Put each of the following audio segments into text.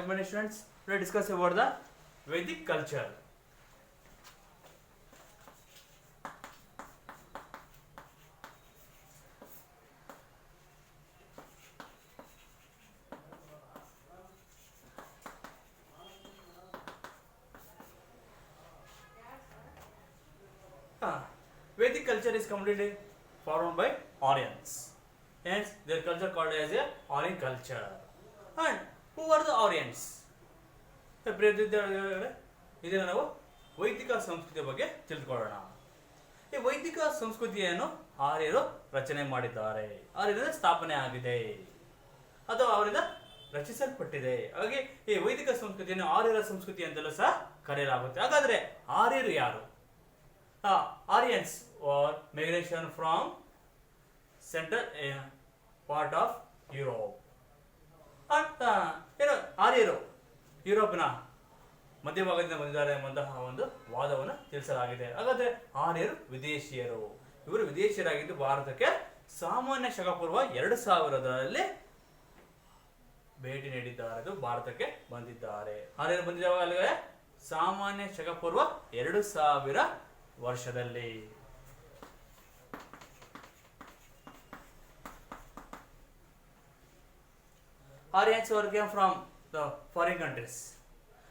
many students, we will discuss about the Vedic culture. Vedic culture is completely formed by Aryans. Hence, their culture called as a Aryan culture. And who are the Aryans? ಇದನ್ನು ನಾವು ವೈದಿಕ ಸಂಸ್ಕೃತಿಯ ಬಗ್ಗೆ ತಿಳಿದುಕೊಳ್ಳೋಣ. ಈ ವೈದಿಕ ಸಂಸ್ಕೃತಿಯನ್ನು ಆರ್ಯರು ರಚನೆ ಮಾಡಿದ್ದಾರೆ, ಆರ್ಯರಿಂದ ಸ್ಥಾಪನೆ ಆಗಿದೆ ಅಥವಾ ಅವರಿಂದ ರಚಿಸಲ್ಪಟ್ಟಿದೆ. ಹಾಗೆ ಈ ವೈದಿಕ ಸಂಸ್ಕೃತಿಯನ್ನು ಆರ್ಯರ ಸಂಸ್ಕೃತಿ ಅಂತಲೂ ಸಹ ಕರೆಯಲಾಗುತ್ತೆ. ಹಾಗಾದ್ರೆ ಆರ್ಯರು ಯಾರು? Aryans or migration from central part of Europe. And ಆರ್ಯರು ಯುರೋಪಿನ ಮಧ್ಯಭಾಗದಿಂದ ಬಂದಿದ್ದಾರೆ ಎಂಬಂತಹ ಒಂದು ವಾದವನ್ನು ತಿಳಿಸಲಾಗಿದೆ. ಹಾಗಾದ್ರೆ ಆರ್ಯರು ವಿದೇಶಿಯರು. ಇವರು ವಿದೇಶಿಯರಾಗಿದ್ದು ಭಾರತಕ್ಕೆ ಸಾಮಾನ್ಯ ಶಕಪೂರ್ವ 2000ರಲ್ಲಿ ಭೇಟಿ ನೀಡಿದ್ದಾರೆ, ಭಾರತಕ್ಕೆ ಬಂದಿದ್ದಾರೆ. ಆರ್ಯರು ಬಂದಿದ್ದಾಗಲೇ ಸಾಮಾನ್ಯ ಶಕಪೂರ್ವ 2000 ವರ್ಷದಲ್ಲಿ. Aryans were came from the foreign countries.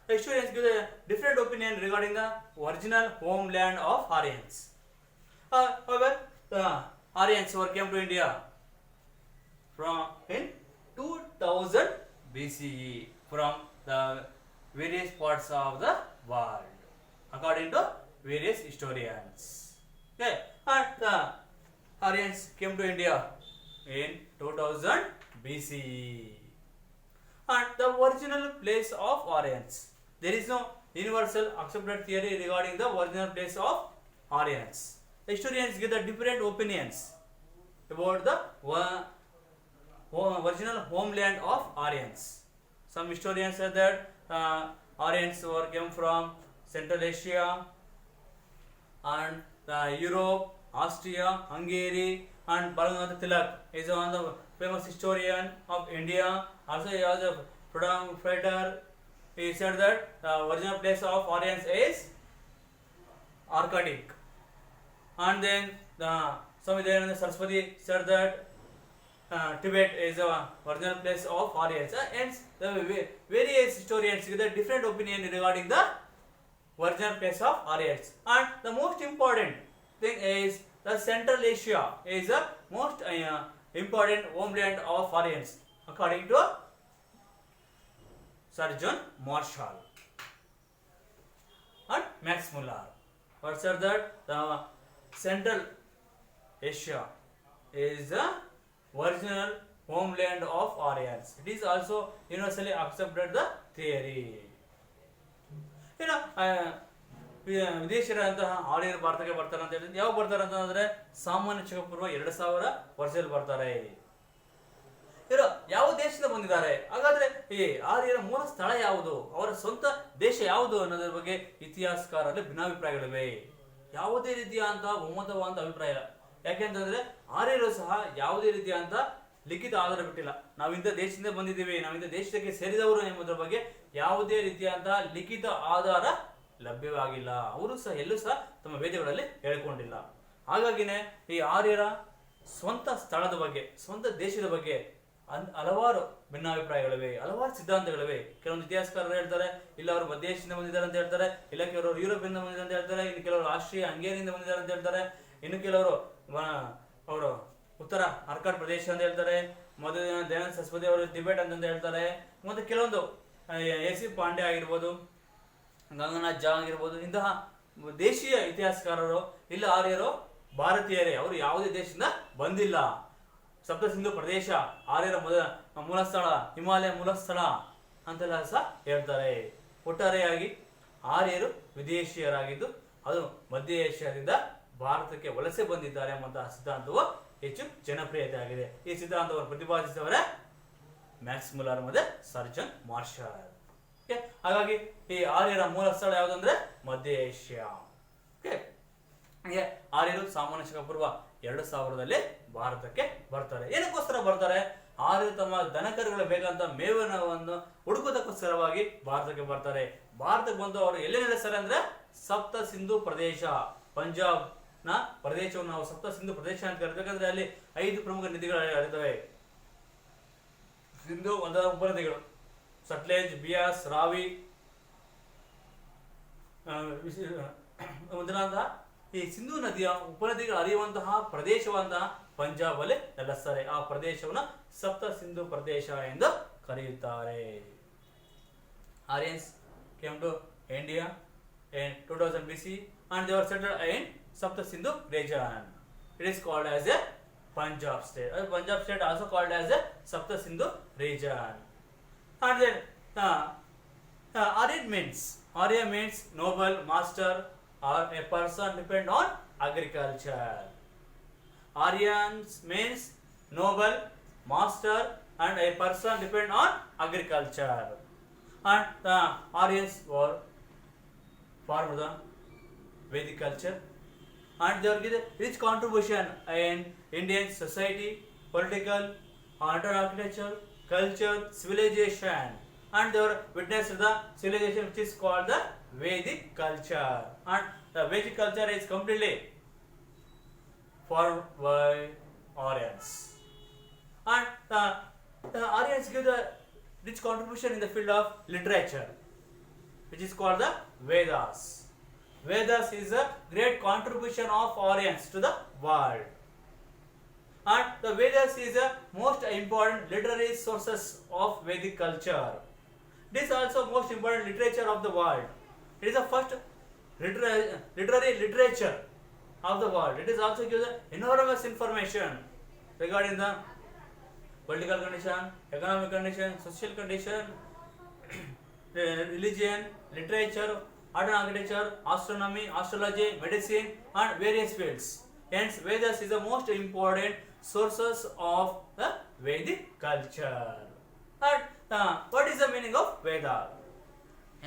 The historians give a different opinion regarding the original homeland of Aryans. However, the Aryans were came to India from in 2000 BCE from the various parts of the world, according to various historians. Okay, and the Aryans came to India in 2000 BCE. And the original place of Aryans. There is no universal accepted theory regarding the original place of Aryans. The historians give the different opinions about the original homeland of Aryans. Some historians said that Aryans came from Central Asia and Europe, Austria, Hungary, and Balganath Tilak is one of the famous historian of India. Also, he was a freedom fighter. He said that the original place of Aryans is Arctic. And then Samidayananda Saraswati said that Tibet is the original place of Aryans. Hence, the various historians give a different opinion regarding the original place of Aryans. And the most important thing is the Central Asia is the most important homeland of Aryans, according to Sir John Marshall and Max Muller. What said that the Central Asia is the original homeland of Aryans. It is also universally accepted the theory. ವಿದೇಶಿಯರಂತಹ ಆರ್ಯರು ಭಾರತಕ್ಕೆ ಬರ್ತಾರೆ ಅಂತ ಹೇಳಿದ್ರೆ ಯಾವಾಗ ಬರ್ತಾರೆ ಅಂತಂದ್ರೆ ಸಾಮಾನ್ಯ ಶಕಪೂರ್ವ 2000 ವರ್ಷದಲ್ಲಿ ಬರ್ತಾರೆ. ಇವರು ಯಾವ ದೇಶದಿಂದ ಬಂದಿದ್ದಾರೆ? ಹಾಗಾದ್ರೆ ಈ ಆರ್ಯರ ಮೂಲ ಸ್ಥಳ ಯಾವುದು, ಅವರ ಸ್ವಂತ ದೇಶ ಯಾವುದು ಅನ್ನೋದ್ರ ಬಗ್ಗೆ ಇತಿಹಾಸಕಾರರಲ್ಲಿ ಭಿನ್ನಾಭಿಪ್ರಾಯಗಳಿವೆ. ಯಾವುದೇ ರೀತಿಯಾದಂತ ಒಮ್ಮತವಾದ ಅಭಿಪ್ರಾಯ. ಯಾಕೆಂತಂದ್ರೆ ಆರ್ಯರು ಸಹ ಯಾವುದೇ ರೀತಿಯಾದಂತ ಲಿಖಿತ ಆಧಾರ ಬಿಟ್ಟಿಲ್ಲ. ನಾವಿಂಥ ದೇಶದಿಂದ ಬಂದಿದ್ದೀವಿ, ನಾವಿಂಥ ದೇಶಕ್ಕೆ ಸೇರಿದವರು ಎಂಬುದರ ಬಗ್ಗೆ ಯಾವುದೇ ರೀತಿಯಾದಂತಹ ಲಿಖಿತ ಆಧಾರ ಲಭ್ಯವಾಗಿಲ್ಲ. ಅವರು ಸಹ ಎಲ್ಲೂ ಸಹ ತಮ್ಮ ವೇದಗಳಲ್ಲಿ ಹೇಳಿಕೊಂಡಿಲ್ಲ. ಹಾಗಾಗಿನೇ ಈ ಆರ್ಯರ ಸ್ವಂತ ಸ್ಥಳದ ಬಗ್ಗೆ, ಸ್ವಂತ ದೇಶದ ಬಗ್ಗೆ ಹಲವಾರು ಭಿನ್ನಾಭಿಪ್ರಾಯಗಳಿವೆ, ಹಲವಾರು ಸಿದ್ಧಾಂತಗಳಿವೆ. ಕೆಲವೊಂದು ಇತಿಹಾಸಕಾರರು ಹೇಳ್ತಾರೆ ಇಲ್ಲ ಅವರು ಮಧ್ಯದೇಶದಿಂದ ಬಂದಿದ್ದಾರೆ ಅಂತ ಹೇಳ್ತಾರೆ, ಇಲ್ಲ ಕೆಲವರು ಯುರೋಪಿನಿಂದ ಬಂದಿದ್ದಾರೆ ಅಂತ ಹೇಳ್ತಾರೆ, ಇನ್ನು ಕೆಲವರು ಆಸ್ಟ್ರಿಯಾ ಹಂಗೇರಿಯಿಂದ ಬಂದಿದ್ದಾರೆ ಅಂತ ಹೇಳ್ತಾರೆ, ಇನ್ನು ಕೆಲವರು ಅವರು ಉತ್ತರ ಆರ್ಕಾಡ್ ಪ್ರದೇಶ ಅಂತ ಹೇಳ್ತಾರೆ, ದಯಾನಂದ ಸರಸ್ವತಿ ಅವರು ಟಿಬೆಟ್ ಅಂತ ಹೇಳ್ತಾರೆ, ಮತ್ತೆ ಕೆಲವೊಂದು AC ಪಾಂಡೆ ಆಗಿರ್ಬೋದು, ಗಂಗನಾಥ್ ಜಾ ಆಗಿರ್ಬೋದು, ಇಂತಹ ದೇಶೀಯ ಇತಿಹಾಸಕಾರರು ಇಲ್ಲ ಆರ್ಯರು ಭಾರತೀಯರೇ, ಅವರು ಯಾವುದೇ ದೇಶದಿಂದ ಬಂದಿಲ್ಲ, ಸಪ್ತ ಸಿಂಧು ಪ್ರದೇಶ ಆರ್ಯರ ಮೂಲ ಸ್ಥಳ, ಹಿಮಾಲಯ ಮೂಲ ಸ್ಥಳ ಅಂತೆಲ್ಲ ಸಹ ಹೇಳ್ತಾರೆ. ಒಟ್ಟಾರೆಯಾಗಿ ಆರ್ಯರು ವಿದೇಶಿಯರಾಗಿದ್ದು ಅದು ಮಧ್ಯ ಏಷ್ಯಾದಿಂದ ಭಾರತಕ್ಕೆ ವಲಸೆ ಬಂದಿದ್ದಾರೆ ಎಂಬಂತಹ ಸಿದ್ಧಾಂತವು ಹೆಚ್ಚು ಜನಪ್ರಿಯತೆ ಆಗಿದೆ. ಈ ಸಿದ್ಧಾಂತವನ್ನು ಪ್ರತಿಪಾದಿಸಿದವರೇ ಮ್ಯಾಕ್ಸ್ ಮುಲ್ಲರ್ ಮತ್ತೆ ಸರ್ ಜಾನ್ ಮಾರ್ಷಲ್. ಹಾಗಾಗಿ ಈ ಆರ್ಯರ ಮೂಲ ಸ್ಥಳ ಯಾವುದಂದ್ರೆ ಮಧ್ಯ ಏಷ್ಯಾ. ಆರ್ಯರು ಸಾಮಾನ್ಯ ಶಕಪೂರ್ವ 2000ರಲ್ಲಿ ಭಾರತಕ್ಕೆ ಬರ್ತಾರೆ. ಏನಕ್ಕೋಸ್ಕರ ಬರ್ತಾರೆ? ಆರ್ಯರು ತಮ್ಮ ದನಕರುಗಳು ಬೇಕಂತ ಮೇವನ್ನು ಹುಡುಕೋದಕ್ಕೋಸ್ಕರ ಪ್ರವಾಸೋತ್ಸವವಾಗಿ ಭಾರತಕ್ಕೆ ಬರ್ತಾರೆ. ಭಾರತಕ್ಕೆ ಬಂದು ಅವರು ಎಲ್ಲಿ ನೆಲೆಸ್ತಾರೆ ಅಂದ್ರೆ ಸಪ್ತ ಸಿಂಧು ಪ್ರದೇಶ, ಪಂಜಾಬ್ ನ ಪ್ರದೇಶವನ್ನು ನಾವು ಸಪ್ತ ಸಿಂಧು ಪ್ರದೇಶ ಅಂತ ಕರಿಬೇಕಂದ್ರೆ ಅಲ್ಲಿ 5 ಪ್ರಮುಖ ನದಿಗಳು ಹರಿತವೆ. ಸಿಂಧು ಒಂದರ ಉಪನದಿಗಳು ಸಟ್ಲೇಜ್, ಬಿಯಾಸ್, ರಾವಿ ಮೊದಲಾದ ಈ ಸಿಂಧು ನದಿಯ ಉಪನದಿಗಳು ಹರಿಯುವಂತಹ ಪ್ರದೇಶವಂತಹ ಪಂಜಾಬ್ ಅಲ್ಲಿ ನೆಲೆಸ್ತಾರೆ. ಆ ಪ್ರದೇಶವನ್ನು ಸಪ್ತ ಸಿಂಧು ಪ್ರದೇಶ ಎಂದು ಕರೆಯುತ್ತಾರೆ. Aryans came to India in 2000 BC and they were settled in Sapta Sindhu region. It is called as a Punjab state. Punjab state also called as a Sapta Sindhu region. And then Arya means noble, master or a person depend on agriculture. Aryans means noble, master and a person depend on agriculture. And the Aryans were formed the Vedic culture and they were given rich contribution in Indian society, political, architecture, culture, civilization, and they were witnessed the civilization which is called the Vedic culture. And the Vedic culture is completely formed by Aryans. And the Aryans give the rich contribution in the field of literature, which is called the Vedas. Vedas is a great contribution of Aryans to the world. And the Vedas is the most important literary sources of Vedic culture. This is also most important literature of the world. It is the first literary literature of the world. It is also gives enormous information regarding the political condition, economic condition, social condition, religion, literature, art and architecture, astronomy, astrology, medicine, and various fields. Hence, Vedas is the most important sources of the Vedic culture. And what is the meaning of Veda?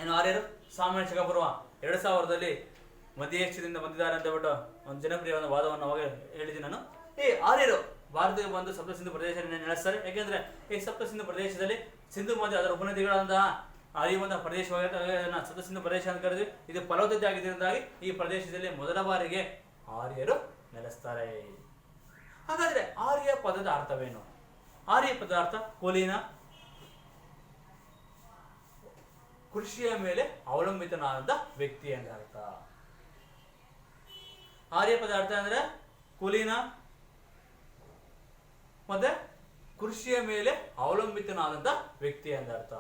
ಏನು ಆರ್ಯರು ಸಾಮಾನ್ಯ ಶಕಪೂರ್ವ 2000ರಲ್ಲಿ ಮಧ್ಯ ಏಷ್ಯಾದಿಂದ ಬಂದಿದ್ದಾರೆ ಅಂತ ಬಿಟ್ಟು ಒಂದು ಜನಪ್ರಿಯವಾದ ವಾದವನ್ನು ಅವಾಗ ಹೇಳಿದ್ದೀನಿ ನಾನು. ಈ ಆರ್ಯರು ಭಾರತಕ್ಕೆ ಬಂದು ಸಪ್ತ ಸಿಂಧು ಪ್ರದೇಶ ನೆಲೆಸ್ತಾರೆ. ಯಾಕೆಂದ್ರೆ ಈ ಸಪ್ತ ಸಿಂಧು ಪ್ರದೇಶದಲ್ಲಿ ಸಿಂಧು ಮತ್ತು ಅದರ ಉಪನದಿಗಳಂತಹ ಹರಿಯುವಂತಹ ಪ್ರದೇಶವಾಗಿದೆ. ಸಪ್ತ ಸಿಂಧು ಪ್ರದೇಶ ಅಂತ ಕರೆದು ಇದು ಫಲವತ್ತತೆ ಆಗಿದ್ದರಿಂದಾಗಿ ಈ ಪ್ರದೇಶದಲ್ಲಿ ಮೊದಲ ಬಾರಿಗೆ ಆರ್ಯರು ನೆಲೆಸ್ತಾರೆ. ಹಾಗಾದ್ರೆ ಆರ್ಯ ಪದದ ಅರ್ಥವೇನು? ಆರ್ಯ ಪದದ ಅರ್ಥ ಕುಲೀನ, ಕೃಷಿಯ ಮೇಲೆ ಅವಲಂಬಿತನಾದ ವ್ಯಕ್ತಿ ಅಂತ ಅರ್ಥ. ಆರ್ಯ ಪದ ಅರ್ಥ ಅಂದ್ರೆ ಕುಲೀನ ಮತ್ತೆ ಕೃಷಿಯ ಮೇಲೆ ಅವಲಂಬಿತನಾದಂತ ವ್ಯಕ್ತಿ ಅಂತ ಅರ್ಥ.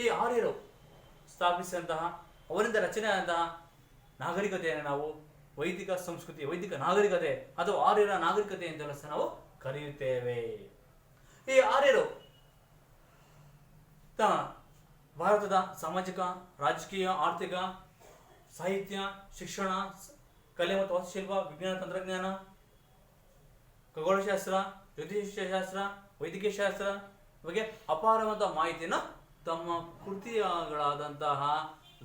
ಈ ಆರ್ಯರು ಸ್ಥಾಪಿಸಿದಂತಹ ಅವರಿಂದ ರಚನೆ ಆದಂತಹ ನಾಗರಿಕತೆಯನ್ನು ನಾವು ವೈದಿಕ ಸಂಸ್ಕೃತಿ, ವೈದಿಕ ನಾಗರಿಕತೆ ಅಥವಾ ಆರ್ಯರ ನಾಗರಿಕತೆ ಅಂತ ನಾವು ಕರೆಯುತ್ತೇವೆ. ಈ ಆರ್ಯರು ಭಾರತದ ಸಾಮಾಜಿಕ, ರಾಜಕೀಯ, ಆರ್ಥಿಕ, ಸಾಹಿತ್ಯ, ಶಿಕ್ಷಣ, ಕಲೆ ಮತ್ತು ವಾಸ್ತುಶಿಲ್ಪ, ವಿಜ್ಞಾನ, ತಂತ್ರಜ್ಞಾನ, ಖಗೋಳಶಾಸ್ತ್ರ, ಜ್ಯೋತಿಷ್ಯಶಾಸ್ತ್ರ, ವೈದ್ಯಕೀಯ ಶಾಸ್ತ್ರ ಬಗ್ಗೆ ಅಪಾರವಾದ ಮಾಹಿತಿಯನ್ನು ತಮ್ಮ ಕೃತಿಗಳಾದಂತಹ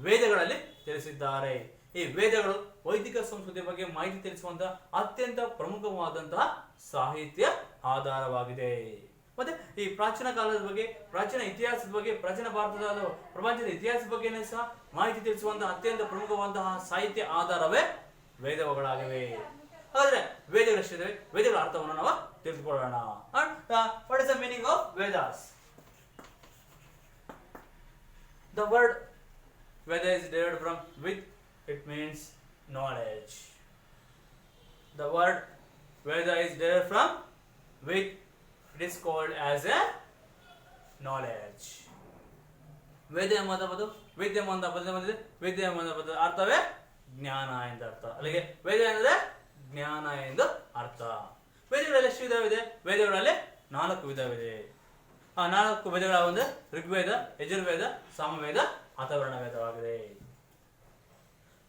ವೇದಗಳಲ್ಲಿ ತಿಳಿಸಿದ್ದಾರೆ. ಈ ವೇದಗಳು ವೈದಿಕ ಸಂಸ್ಕೃತಿಯ ಬಗ್ಗೆ ಮಾಹಿತಿ ತಿಳಿಸುವಂತಹ ಅತ್ಯಂತ ಪ್ರಮುಖವಾದಂತಹ ಸಾಹಿತ್ಯ ಆಧಾರವಾಗಿದೆ. ಮತ್ತೆ ಈ ಪ್ರಾಚೀನ ಕಾಲದ ಬಗ್ಗೆ, ಪ್ರಾಚೀನ ಇತಿಹಾಸದ ಬಗ್ಗೆ, ಪ್ರಾಚೀನ ಭಾರತದ ಪ್ರಪಂಚದ ಇತಿಹಾಸದ ಬಗ್ಗೆ ಸಹ ಮಾಹಿತಿ ತಿಳಿಸುವಂತಹ ಅತ್ಯಂತ ಪ್ರಮುಖವಾದಂತಹ ಸಾಹಿತ್ಯ ಆಧಾರವೇ ವೇದಗಳಾಗಿವೆ. ಹಾಗಾದ್ರೆ ವೇದಗಳು ಎಷ್ಟಿವೆ? ವೇದಗಳ ಅರ್ಥವನ್ನು ನಾವು ತಿಳಿದುಕೊಳ್ಳೋಣ. What is the meaning of Vedas? The word Veda is derived from with. It means knowledge. The word Veda is derived from with. It is called as a knowledge. ವೇದ ಎಂಬ ಪದ, ವೇದ ಎಂಬ ಪದ ಬಂದಿದೆ. ವೇದ ಎಂಬ ಪದ ಅರ್ಥವೇ ಜ್ಞಾನ ಎಂದು ಅರ್ಥ. ಅಲ್ಲಿಗೆ ವೇದ ಎಂದರೆ ಜ್ಞಾನ ಎಂದು ಅರ್ಥ. ವೇದಗಳಲ್ಲಿ ಎಷ್ಟು ವಿಧವಿದೆ? ವೇದಗಳಲ್ಲಿ 4 ವಿಧವಿದೆ. ಆ 4 ವೇದಗಳ ಒಂದು ಋಗ್ವೇದ, ಯಜುರ್ವೇದ, ಸಾಮವೇದ, ಅಥರ್ವಣ ವೇದವಾಗಿದೆ.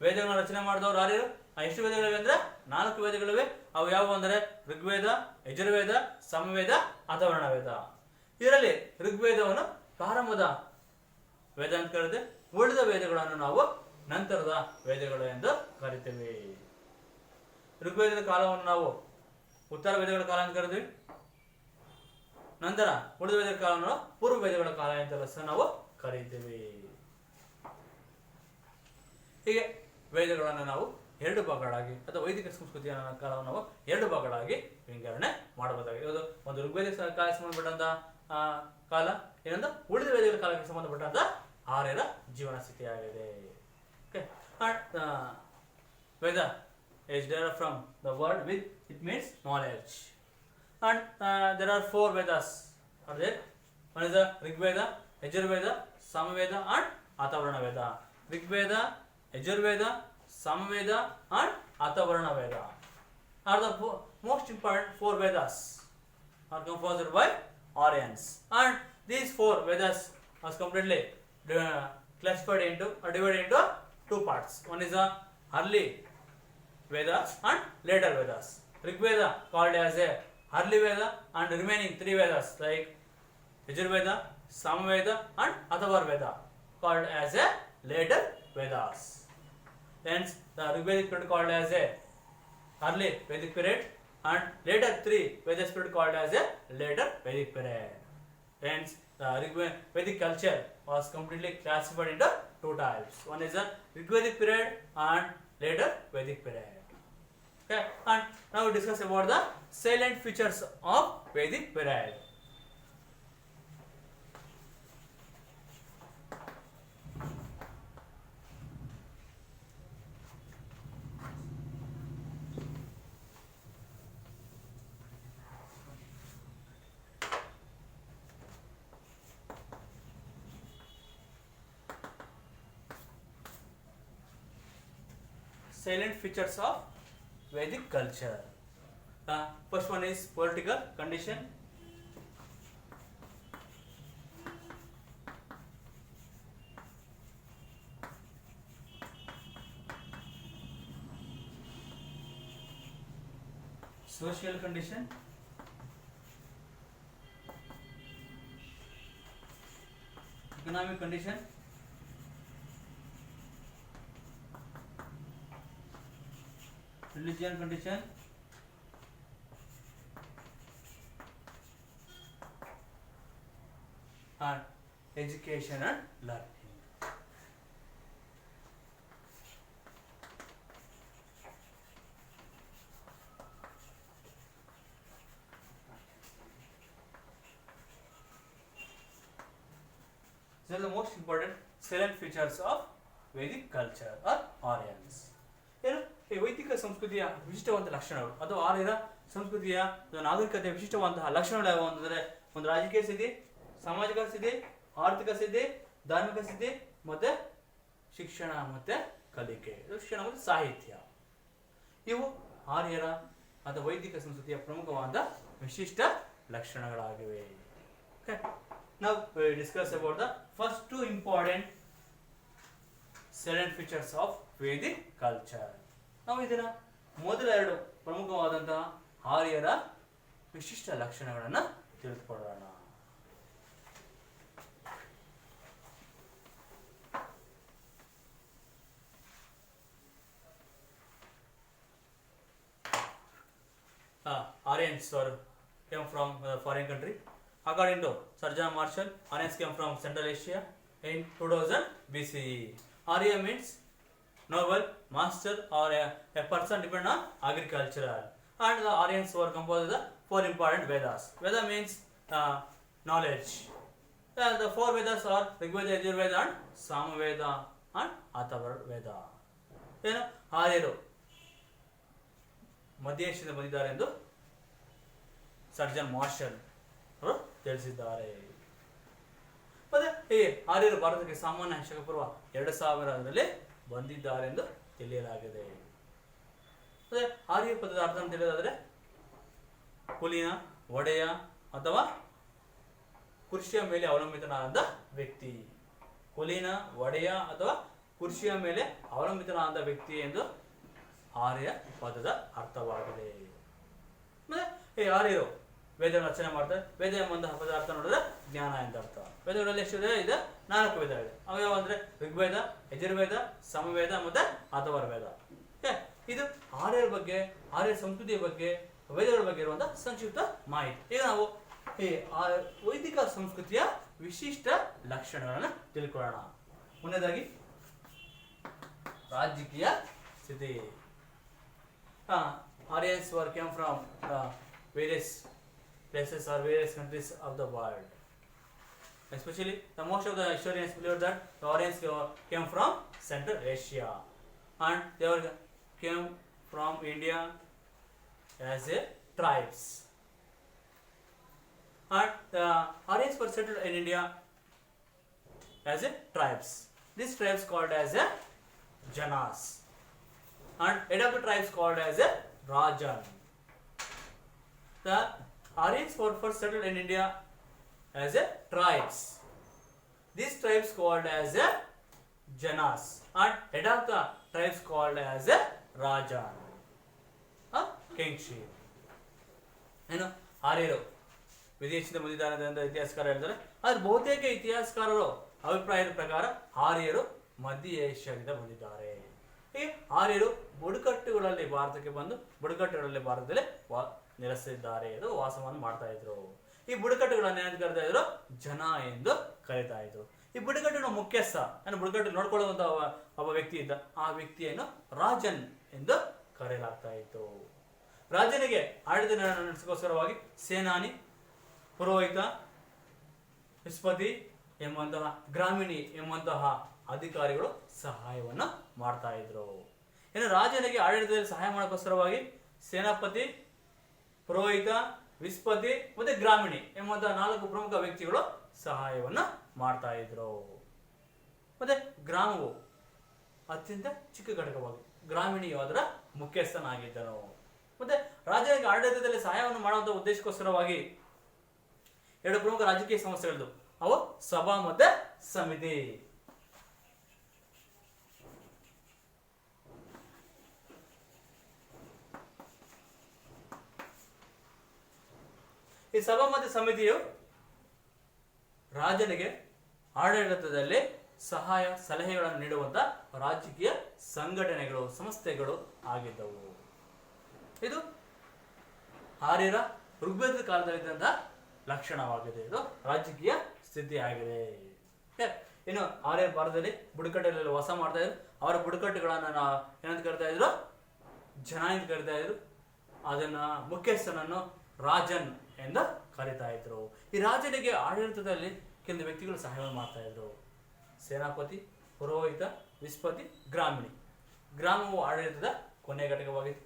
ವೇದಗಳನ್ನು ರಚನೆ ಮಾಡಿದವರು ಯಾರು? ಎಷ್ಟು ವೇದಗಳಿವೆ ಅಂದ್ರೆ 4 ವೇದಗಳಿವೆ. ಅವು ಯಾವುವು ಅಂದರೆ ಋಗ್ವೇದ, ಯಜುರ್ವೇದ, ಸಾಮವೇದ, ಅಥರ್ವಣ ವೇದ. ಇದರಲ್ಲಿ ಋಗ್ವೇದವನ್ನು ಪ್ರಾರಂಭದ ವೇದ ಅಂತ ಕರೆದು ಉಳಿದ ವೇದಗಳನ್ನು ನಾವು ನಂತರದ ವೇದಗಳು ಎಂದು ಕರಿತೇವೆ. ಋಗ್ವೇದದ ಕಾಲವನ್ನು ನಾವು ಉತ್ತರ ವೇದಗಳ ಕಾಲ ಅಂತ ಕರೆದ್ವಿ. ನಂತರ ಉಳಿದ ವೇದಗಳ ಕಾಲವನ್ನು ಪೂರ್ವ ವೇದಗಳ ಕಾಲ ಅಂತ ನಾವು ಕರೀತೀವಿ. ಹೀಗೆ ವೇದಗಳನ್ನು ನಾವು ಎರಡು ಭಾಗಗಳಾಗಿ ಅಥವಾ ವೈದಿಕ ಸಂಸ್ಕೃತಿಯ ಕಾಲವನ್ನು ನಾವು ಎರಡು ಭಾಗಗಳಾಗಿ ವಿಂಗಡಣೆ ಮಾಡಬಹುದಾಗಿದೆ. ಇದು ಒಂದು ಋಗ್ವೇದ ಕಾಲಕ್ಕೆ ಸಂಬಂಧಪಟ್ಟಂತಹ ಕಾಲ, ಇನ್ನೊಂದು ಉಳಿದ ವೇದಗಳ ಕಾಲಕ್ಕೆ ಸಂಬಂಧಪಟ್ಟಂತಹ ಆರ್ಯರ ಜೀವನ ಸ್ಥಿತಿಯಾಗಿದೆ. Veda is derived from the word with, it means knowledge, and there are 4 Vedas are there. One is the Rig Veda, Yajurveda, Samaveda and Athavarana Veda. Rig Veda, Yajurveda, Samaveda and Athavarana Veda are the most important 4 Vedas are composed by Aryans, and these 4 Vedas are completely classified into or divided into 2 parts. One is the early Vedas and later Vedas. Rig Veda called as a early Veda, and remaining 3 Vedas like Yajurveda, Samaveda and Athavarana Veda called as a later Vedas. Hence the Rig Vedic period called as a early Vedic period, and later 3 Vedic period called as a later Vedic period. Hence the Vedic culture was completely classified into 2 types. One is the Rigvedic period and later Vedic period. Okay, and now we discuss about the salient features of Vedic period. Salient features of Vedic culture. First one is political condition. Social condition. Economic condition. Religion condition. And education and learning. These are the most important salient features of Vedic culture or Aryans. ಈ ವೈದಿಕ ಸಂಸ್ಕೃತಿಯ ವಿಶಿಷ್ಟವಾದ ಲಕ್ಷಣಗಳು ಅಥವಾ ಆರ್ಯರ ಸಂಸ್ಕೃತಿಯ ನಾಗರಿಕತೆಯ ವಿಶಿಷ್ಟವಾದಂತಹ ಲಕ್ಷಣಗಳು ಯಾವುವು ಅಂತಂದ್ರೆ, ಒಂದು ರಾಜಕೀಯ ಸ್ಥಿತಿ, ಸಾಮಾಜಿಕ ಸ್ಥಿತಿ, ಆರ್ಥಿಕ ಸ್ಥಿತಿ, ಧಾರ್ಮಿಕ ಸ್ಥಿತಿ, ಮತ್ತೆ ಶಿಕ್ಷಣ ಮತ್ತೆ ಕಲಿಕೆ, ಶಿಕ್ಷಣ ಮತ್ತು ಸಾಹಿತ್ಯ. ಇವು ಆರ್ಯರ ಅಥವಾ ವೈದಿಕ ಸಂಸ್ಕೃತಿಯ ಪ್ರಮುಖವಾದ ವಿಶಿಷ್ಟ ಲಕ್ಷಣಗಳಾಗಿವೆ. Okay, now we discuss about the first 2 important salient features of Vedic culture. ನಾವು ಇದರ ಮೊದಲ 2 ಪ್ರಮುಖವಾದಂತಹ ಆರ್ಯರ ವಿಶಿಷ್ಟ ಲಕ್ಷಣಗಳನ್ನು ತಿಳಿದುಕೊಳ್ಳೋಣ. Aryans came from a foreign country. According to Sir John Marshall, Aryans came from Central Asia in 2000 BCE. Arya means noble, master or a person dependent on agriculture. And the Aryans were composed of the 4 important Vedas. Veda means knowledge. The 4 Vedas are Rigveda, Yajurveda and Samaveda and Athavarana. ಏನು ಆರ್ಯರು ಮಧ್ಯ ಏಷ್ಯಾದಿಂದ ಬಂದಿದ್ದಾರೆ ಎಂದು surgeon marshal ಅವರು ತಿಳಿಸಿದ್ದಾರೆ. ಮತ್ತೆ ಈ ಆರ್ಯರು ಭಾರತಕ್ಕೆ ಸಾಮಾನ್ಯ ಶಕಪೂರ್ವ 2000ರಲ್ಲಿ ಬಂದಿದ್ದಾರೆ ಎಂದು ತಿಳಿಯಲಾಗಿದೆ. ಅದೇ ಆರ್ಯ ಪದದ ಅರ್ಥ ಅಂತ ಹೇಳಿದಾದ್ರೆ ಕುಲೀನ, ಒಡೆಯ ಅಥವಾ ಕೃಷಿಯ ಮೇಲೆ ಅವಲಂಬಿತನಾದ ವ್ಯಕ್ತಿ. ಕುಲೀನ, ಒಡೆಯ ಅಥವಾ ಕೃಷಿಯ ಮೇಲೆ ಅವಲಂಬಿತನಾದ ವ್ಯಕ್ತಿ ಎಂದು ಆರ್ಯ ಪದದ ಅರ್ಥವಾಗಿದೆ. ಮತ್ತೆ ಈ ಆರ್ಯರು ವೇದ ರಚನೆ ಮಾಡ್ತಾರೆ. ವೇದ ಎಂಬ ಪದ ಅರ್ಥ ನೋಡಿದ್ರೆ ಜ್ಞಾನ ಅಂತ ಅರ್ಥ. ವೇದಗಳಲ್ಲಿ ಎಷ್ಟಿದೆ? ಇದೆ 4 ವೇದ ಇದೆ. ಅವು ಯಾವ ಅಂದ್ರೆ ಋಗ್ವೇದ, ಯಜುರ್ವೇದ, ಸಮವೇದ ಮತ್ತೆ ಅಥರ್ವಣ ವೇದ. ಇದು ಆರ್ಯರ ಬಗ್ಗೆ, ಆರ್ಯ ಸಂಸ್ಕೃತಿಯ ಬಗ್ಗೆ, ವೇದಗಳ ಬಗ್ಗೆ ಇರುವಂತಹ ಸಂಕ್ಷಿಪ್ತ ಮಾಹಿತಿ. ಈಗ ನಾವು ಈ ವೈದಿಕ ಸಂಸ್ಕೃತಿಯ ವಿಶಿಷ್ಟ ಲಕ್ಷಣಗಳನ್ನು ತಿಳ್ಕೊಳ್ಳೋಣ. ಮುಂದನೇದಾಗಿ ರಾಜಕೀಯ ಸ್ಥಿತಿ. Aryans were came from various places or various countries of the world. Especially, the most of the historians believe that the Aryans came from Central Asia, and they came from India as a tribes. And the Aryans were settled in India as a tribes. These tribes called as a Janas, and head of the tribes called as a Rajan. The Aryans were first settled in India as a tribes. These tribes called as a Janas, and head of the tribes called as a Rajan, a kingship. ಏನು ಆರ್ಯರು ವಿದೇಶದಿಂದ ಬಂದಿದ್ದಾರೆ ಅಂತ ಇತಿಹಾಸಕಾರ ಹೇಳ್ತಾರೆ. ಆದ್ರೆ ಬಹುತೇಕ ಇತಿಹಾಸಕಾರರು ಅಭಿಪ್ರಾಯದ ಪ್ರಕಾರ ಆರ್ಯರು ಮಧ್ಯ ಏಷ್ಯಾದಿಂದ ಬಂದಿದ್ದಾರೆ. ಈ ಆರ್ಯರು ಬುಡಕಟ್ಟುಗಳಲ್ಲಿ ಭಾರತಕ್ಕೆ ಬಂದು ಬುಡಕಟ್ಟುಗಳಲ್ಲಿ ಭಾರತದಲ್ಲಿ ನೆಲೆಸಿದ್ದಾರೆ, ಇದು ವಾಸವನ್ನು ಮಾಡ್ತಾ ಇದ್ರು. ಈ ಬುಡಕಟ್ಟುಗಳನ್ನು ಏನು ಕರಿತಾ ಇದ್ರು? ಜನ ಎಂದು ಕರೀತಾ ಇದ್ರು. ಈ ಬುಡಕಟ್ಟಿನ ಮುಖ್ಯಸ್ಥ ಅಂದ್ರೆ ಬುಡಕಟ್ಟು ನೋಡ್ಕೊಳ್ಳುವಂತ ಒಬ್ಬ ವ್ಯಕ್ತಿ ಇದ್ದ, ಆ ವ್ಯಕ್ತಿಯನ್ನು ರಾಜನ್ ಎಂದು ಕರೆಯಲಾಗ್ತಾ ಇತ್ತು. ರಾಜನಿಗೆ ಆಡಳಿತ ನಡೆಸೋಸ್ಕರವಾಗಿ ಸೇನಾನಿ, ಪುರೋಹಿತ, ವಿಸ್ಪತಿ ಎಂಬಂತಹ ಗ್ರಾಮಿಣಿ ಎಂಬಂತಹ ಅಧಿಕಾರಿಗಳು ಸಹಾಯವನ್ನು ಮಾಡ್ತಾ ಇದ್ರು. ಇನ್ನು ರಾಜನಿಗೆ ಆಡಳಿತದಲ್ಲಿ ಸಹಾಯ ಮಾಡೋಕ್ಕೋಸ್ಕರವಾಗಿ ಸೇನಾಪತಿ, ಪುರೋಹಿತ, ವಿಸ್ಪತಿ ಮತ್ತೆ ಗ್ರಾಮಿಣಿ ಎಂಬಂತಹ 4 ಪ್ರಮುಖ ವ್ಯಕ್ತಿಗಳು ಸಹಾಯವನ್ನು ಮಾಡ್ತಾ ಇದ್ರು. ಮತ್ತೆ ಗ್ರಾಮವು ಅತ್ಯಂತ ಚಿಕ್ಕ ಘಟಕವಾಗಿ ಗ್ರಾಮಿಣಿಯು ಅದರ ಮುಖ್ಯಸ್ಥನಾಗಿದ್ದನು. ಮತ್ತೆ ರಾಜನಿಗೆ ಆಡಳಿತದಲ್ಲಿ ಸಹಾಯವನ್ನು ಮಾಡುವಂತಹ ಉದ್ದೇಶಕ್ಕೋಸ್ಕರವಾಗಿ 2 ಪ್ರಮುಖ ರಾಜಕೀಯ ಸಂಸ್ಥೆಗಳು ಅವು ಸಭಾ ಮತ್ತೆ ಸಮಿತಿ. ಈ ಸಭಾ ಮತ್ತು ಸಮಿತಿಯು ರಾಜನಿಗೆ ಆಡಳಿತದಲ್ಲಿ ಸಹಾಯ ಸಲಹೆಗಳನ್ನು ನೀಡುವಂತ ರಾಜಕೀಯ ಸಂಘಟನೆಗಳು, ಸಂಸ್ಥೆಗಳು ಆಗಿದ್ದವು. ಇದು ಆರ್ಯರ ಋಗ್ವೇದ ಕಾಲದಲ್ಲಿದ್ದಂತಹ ಲಕ್ಷಣವಾಗಿದೆ. ಇದು ರಾಜಕೀಯ ಸ್ಥಿತಿ ಆಗಿದೆ. ಇನ್ನು ಆರ್ಯರ ಭಾರತದಲ್ಲಿ ಬುಡಕಟ್ಟುಗಳಲ್ಲಿ ವಾಸ ಮಾಡ್ತಾ ಇದ್ರು. ಅವರ ಬುಡಕಟ್ಟುಗಳನ್ನ ಏನಂತ ಕರಿತಾ ಇದ್ರು? ಜನ ಎಂದು ಕರಿತಾ ಇದ್ರು. ಅದನ್ನ ಮುಖ್ಯಸ್ಥನನ್ನು ರಾಜನ್ ಎಂದು ಕರಿತಾ ಇದ್ರು. ಈ ರಾಜನಿಗೆ ಆಡಳಿತದಲ್ಲಿ ಕೆಲವು ವ್ಯಕ್ತಿಗಳು ಸಹಾಯವನ್ನು ಮಾಡ್ತಾ ಇದ್ರು. ಸೇನಾಪತಿ, ಪುರೋಹಿತ, ವಿಸ್ಪತಿ, ಗ್ರಾಮಿಣಿ. ಗ್ರಾಮವು ಆಡಳಿತದ ಕೊನೆಯ ಘಟಕವಾಗಿತ್ತು.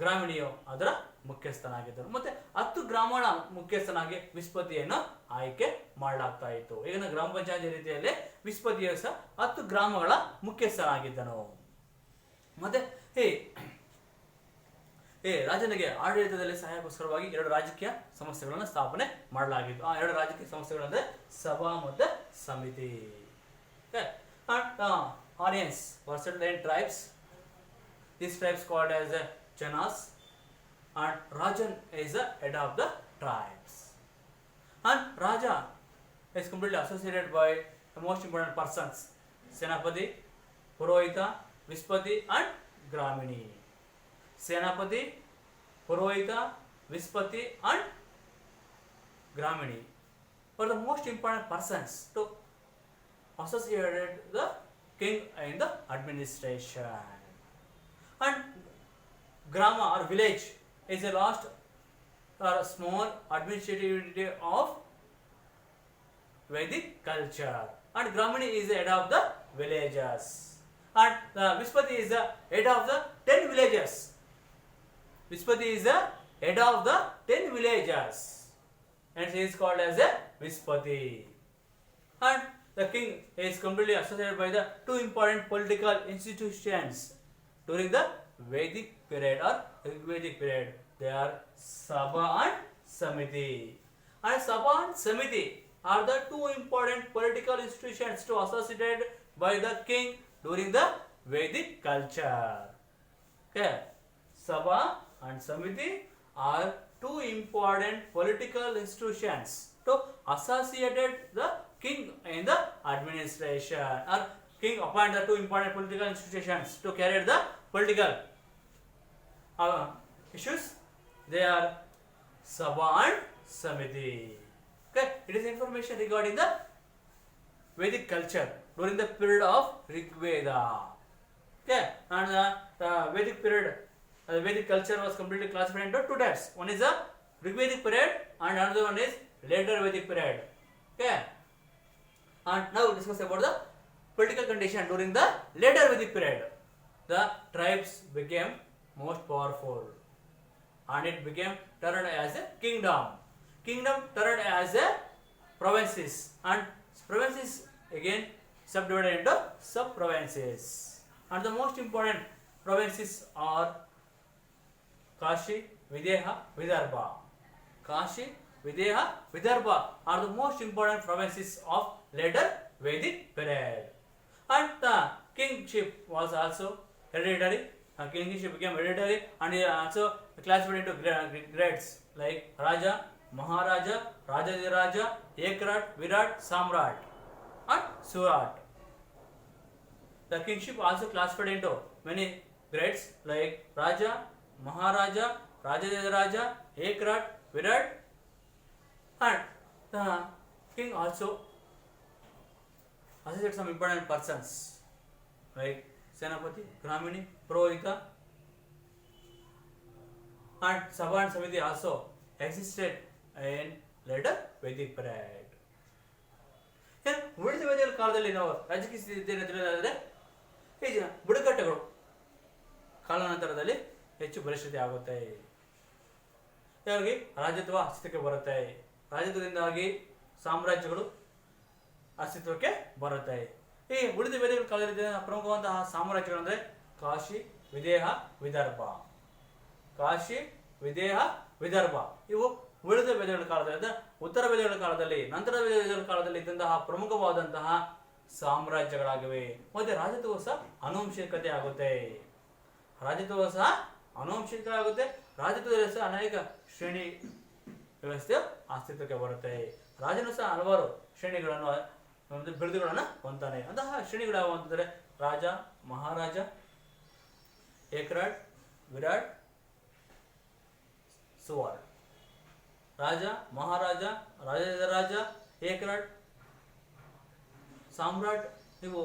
ಗ್ರಾಮಿಣಿಯು ಅದರ ಮುಖ್ಯಸ್ಥನಾಗಿದ್ದರು. ಮತ್ತೆ 10 ಗ್ರಾಮಗಳ ಮುಖ್ಯಸ್ಥನಾಗಿ ವಿಸ್ಪತಿಯನ್ನು ಆಯ್ಕೆ ಮಾಡಲಾಗ್ತಾ ಇತ್ತು. ಈಗಿನ ಗ್ರಾಮ ಪಂಚಾಯತಿ ರೀತಿಯಲ್ಲಿ ವಿಸ್ಪತಿಯು ಸಹ 10 ಗ್ರಾಮಗಳ ಮುಖ್ಯಸ್ಥನಾಗಿದ್ದನು. ಮತ್ತೆ ರಾಜನಿಗೆ ಆಡಳಿತದಲ್ಲಿ ಸಹಾಯಕ್ಕೋಸ್ಕರವಾಗಿ 2 ರಾಜಕೀಯ ಸಂಸ್ಥೆಗಳನ್ನು ಸ್ಥಾಪನೆ ಮಾಡಲಾಗಿತ್ತು. ಆ 2 ರಾಜಕೀಯ ಸಂಸ್ಥೆಗಳಂದ್ರೆ ಸಭಾ ಮತ್ತು ಸಮಿತಿ. Aryans were settled in tribes. These tribes called as Janas, and Rajan is the head of the tribes. And Raja is completely associated by the most important persons: Senapati, Purohita, Vispati, and Gramini. Senapati, Purohita, Vispati, and Gramini were the most important persons to associate the king in the administration. And Grama or village is a last or a small administrative unit of Vedic culture. And Gramini is the head of the villages. And Vispati is the head of the 10 villages. Vispati is the head of the 10 villages, and he is called as a Vispati. And the king is completely associated by the 2 important political institutions during the Vedic period or Rigvedic period. They are Sabha and Samiti. And Sabha and Samiti are the 2 important political institutions to associated by the king during the Vedic culture. Okay, Sabha and Samiti are 2 important political institutions to associated the king in the administration, or king appoint the 2 important political institutions to carry the political issues. They are Sabha and Samiti. Okay, it is information regarding the Vedic culture during the period of Rigveda. Okay, and the Vedic period, the Vedic culture was completely classified into two types. One is the Rigvedic period, and another one is later Vedic period. Okay, and now we discuss about the political condition during the later Vedic period. The tribes became most powerful, and it became turned as a kingdom. Kingdom turned as a provinces, and provinces again subdivided into sub provinces. And the most important provinces are Kashi, Videha, Vidarbha. Kashi, Videha, Vidarbha are the most important provinces of later Vedic period. And the kingship was also hereditary. Kingship became hereditary, and it also classified into grades like Raja, Maharaja, Rajadiraja, Ekrat, Virat, Samrat, and Surat. The kingship also classified into many grades like Raja, Maharaja, Rajadiraja, Ekrat, Virat, and the king also associated some important persons like Senapati, Gramini, Purohita, and Sabha and Samiti also existed in later Vedic period. ಉಳಿದ ವೇದಗಳ ಕಾಲದಲ್ಲಿ ನಾವು ರಾಜಕೀಯ ಸ್ಥಿತಿ ತಿಳಿದಾದರೆ ಈ ಬುಡಕಟ್ಟುಗಳು ಕಾಲಾನಂತರದಲ್ಲಿ ಹೆಚ್ಚು ಬಲಿಷ್ಠತೆ ಆಗುತ್ತೆ. ಹೀಗಾಗಿ ರಾಜ್ಯತ್ವ ಅಸ್ತಿತ್ವಕ್ಕೆ ಬರುತ್ತೆ. ರಾಜ್ಯತ್ವದಿಂದಾಗಿ ಸಾಮ್ರಾಜ್ಯಗಳು ಅಸ್ತಿತ್ವಕ್ಕೆ ಬರುತ್ತೆ. ಈ ಉಳಿದ ವೇದಗಳ ಕಾಲದಲ್ಲಿ ಪ್ರಮುಖವಾದಂತಹ ಸಾಮ್ರಾಜ್ಯಗಳು ಅಂದರೆ ಕಾಶಿ, ವಿದೇಹ, ವಿದರ್ಭ. ಕಾಶಿ, ವಿದೇಹ, ವಿದರ್ಭ ಇವು ಉಳಿದ ವೇದಗಳ ಕಾಲದಲ್ಲಿ, ಉತ್ತರ ವೇದಗಳ ಕಾಲದಲ್ಲಿ, ನಂತರದ ವೇದಗಳ ಕಾಲದಲ್ಲಿ ಇದ್ದಂತಹ ಪ್ರಮುಖವಾದಂತಹ ಸಾಮ್ರಾಜ್ಯಗಳಾಗಿವೆ. ಮತ್ತೆ ರಾಜತ್ವ ಸಹ ಆನುವಂಶಿಕತೆ ಆಗುತ್ತೆ. ರಾಜತ್ವ ಸಹ ಆನುವಂಶಿಕ ಆಗುತ್ತೆ. ರಾಜತ್ವದಲ್ಲಿ ಸಹ ಅನೇಕ ಶ್ರೇಣಿ ವ್ಯವಸ್ಥೆ ಅಸ್ತಿತ್ವಕ್ಕೆ ಬರುತ್ತೆ. ರಾಜನು ಸಹ ಹಲವಾರು ಶ್ರೇಣಿಗಳನ್ನು ಬಿರುದುಗಳನ್ನು ಹೊಂತಾನೆ. ಅಂತಹ ಶ್ರೇಣಿಗಳು ಯಾವ ಅಂತಂದರೆ ರಾಜ, ಮಹಾರಾಜ, ಏಕರಾಟ್, ವಿರಾಟ್, ಸುವಾರ್. ರಾಜ, ಮಹಾರಾಜ, ರಾಜ, ಏಕರಾಟ್, ಸಾಮ್ರಾಟ್ ಇವು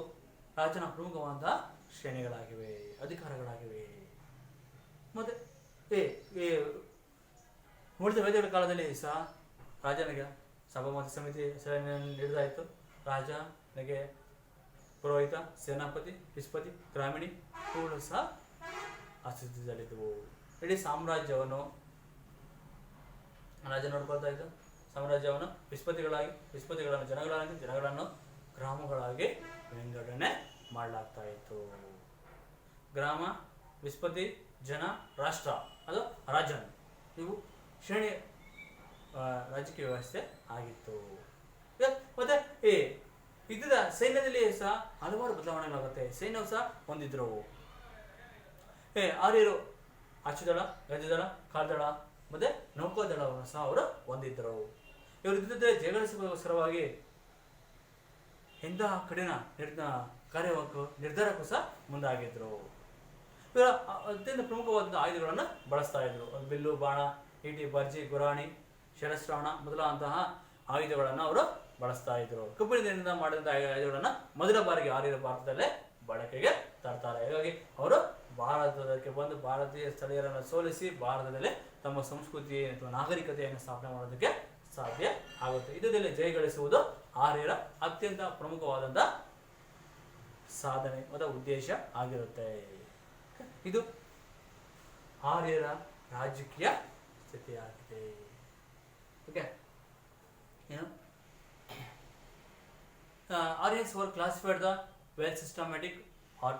ರಾಜನ ಪ್ರಮುಖವಾದಂತಹ ಶ್ರೇಣಿಗಳಾಗಿವೆ, ಅಧಿಕಾರಗಳಾಗಿವೆ. ಮತ್ತೆ ಈ ಉಳಿದ ವೇದಗಳ ಕಾಲದಲ್ಲಿ ಸಹ ರಾಜನಿಗೆ ಸಭಾಮತಿ ಸಮಿತಿ ನೀಡಿದಾಯಿತು. ರಾಜನಿಗೆ ಪುರೋಹಿತ, ಸೇನಾಪತಿ, ವಿಸ್ಪತಿ, ಗ್ರಾಮಿಣಿ ಇವುಗಳು ಸಹ ಅಸ್ತಿತ್ವದಲ್ಲಿದ್ದವು. ಇಡೀ ಸಾಮ್ರಾಜ್ಯವನ್ನು ರಾಜ ನೋಡ್ಕೊಳ್ತಾ ಇದ್ದ. ಸಾಮ್ರಾಜ್ಯವನ್ನು ವಿಸ್ಪತಿಗಳನ್ನು ಜನಗಳನ್ನು ಗ್ರಾಮಗಳಾಗಿ ವಿಂಗಡಣೆ ಮಾಡಲಾಗ್ತಾ ಇತ್ತು. ಗ್ರಾಮ, ವಿಸ್ಪತಿ, ಜನ, ರಾಷ್ಟ್ರ ಅದು ರಾಜನ್ ಇವು ಶ್ರೇಣಿ ರಾಜಕೀಯ ವ್ಯವಸ್ಥೆ ಆಗಿತ್ತು. ಮತ್ತೆ ಈ ಯುದ್ಧದ ಸೈನ್ಯದಲ್ಲಿ ಸಹ ಹಲವಾರು ಬದಲಾವಣೆಗಳಾಗುತ್ತೆ. ಸೈನ್ಯವು ಸಹ ಹೊಂದಿದ್ರು. ಆರ್ಯರು ಅಚ್ಚುದಳ, ಗಜದಳ, ಕಾಲ್ದಳ ಮತ್ತೆ ನೌಕಾದಳವನ್ನು ಸಹ ಅವರು ಹೊಂದಿದ್ದರು. ಇವರು ಯುದ್ಧದಲ್ಲಿ ಜಯಗಳಿಸೋಸ್ಕರವಾಗಿ ಎಂತಹ ಕಠಿಣ ನಿರ್ಧಾರಕ್ಕೂ ಸಹ ಮುಂದಾಗಿದ್ರು. ಇವರ ಅತ್ಯಂತ ಪ್ರಮುಖವಾದ ಆಯುಧಗಳನ್ನು ಬಳಸ್ತಾ ಇದ್ರು. ಬಿಲ್ಲು, ಬಾಣ, ಈಟಿ, ಬರ್ಜಿ, ಗುರಾಣಿ, ಶರಸ್ತ್ರಾಣ ಮೊದಲಾದಂತಹ ಆಯುಧಗಳನ್ನು ಅವರು ಬಳಸ್ತಾ ಇದ್ರು. ಕಬ್ಬಿಣದಿಂದ ಮಾಡಿದಂತಹ ಆಯುಧಗಳನ್ನು ಮೊದಲ ಬಾರಿಗೆ ಆರ್ಯರ ಭಾರತದಲ್ಲೇ ಬಳಕೆಗೆ ತರ್ತಾರೆ. ಹೀಗಾಗಿ ಅವರು ಭಾರತಕ್ಕೆ ಬಂದು ಭಾರತೀಯ ಸ್ಥಳೀಯರನ್ನು ಸೋಲಿಸಿ ಭಾರತದಲ್ಲಿ ತಮ್ಮ ಸಂಸ್ಕೃತಿ ಅಥವಾ ನಾಗರಿಕತೆಯನ್ನು ಸ್ಥಾಪನೆ ಮಾಡೋದಕ್ಕೆ ಸಾಧ್ಯ ಆಗುತ್ತೆ. ಯುದ್ಧದಲ್ಲಿ ಜಯಗಳಿಸುವುದು ಆರ್ಯರ ಅತ್ಯಂತ ಪ್ರಮುಖವಾದಂತಹ ಸಾಧನೆ ಮತ್ತು ಉದ್ದೇಶ ಆಗಿರುತ್ತೆ. ಇದು ಆರ್ಯರ ರಾಜಕೀಯ ಸ್ಥಿತಿಯಾಗಿದೆ. ಓಕೆ, ಏನು Aryans were classified the well systematic or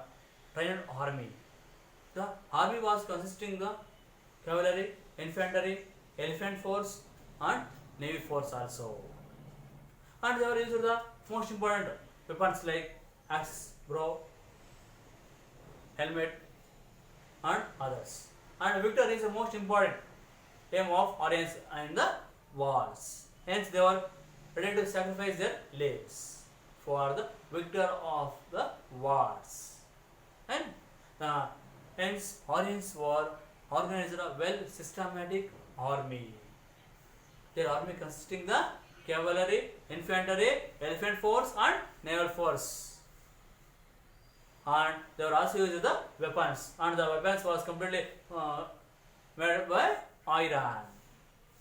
trained army. The army was consisting the cavalry, infantry, elephant force and navy force also. And they were used the most important weapons like axe, bow, helmet and others. And victory is the most important aim of Aryans in the wars. Hence they were ready to sacrifice their lives for the victor of the wars. And hence Aryans were organized a well systematic army. Their army consisting the cavalry, infantry, elephant force, and naval force. And they were also used the weapons, and the weapons was completely made by iron.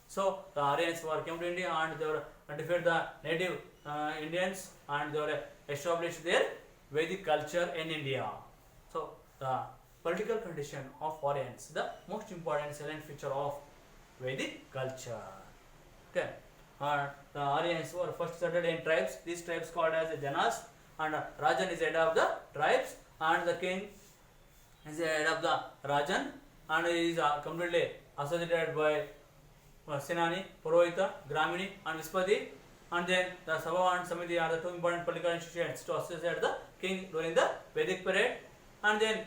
So the Aryans were came to India and they were defeated the native Indians, and they were established their Vedic culture in India. So the political condition of Aryans, the most important salient feature of Vedic culture. Okay, the Aryans were first settled in tribes. These tribes called as the Janas, and Rajan is head of the tribes, and the king is the head of the Rajan, and he is completely associated by Senani, Purohita, Gramini, and Vispati. And then the Sabha and Samiti are the two important political institutions to associate the king during the Vedic period. And then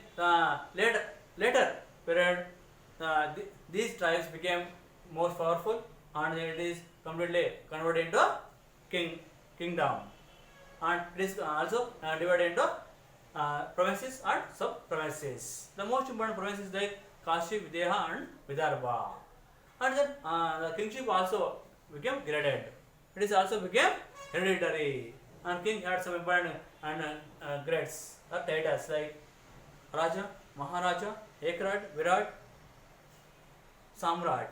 later period, these tribes became most powerful, and it is completely converted into kingdom, and it is also divided into provinces and sub-provinces. The most important provinces like Kashi, Videha, and Vidarbha. And then the kingship also became graded. It is also became hereditary, and king had some important grades or titles like Raja, Maharaja, Ekrat, Virat, Samrat.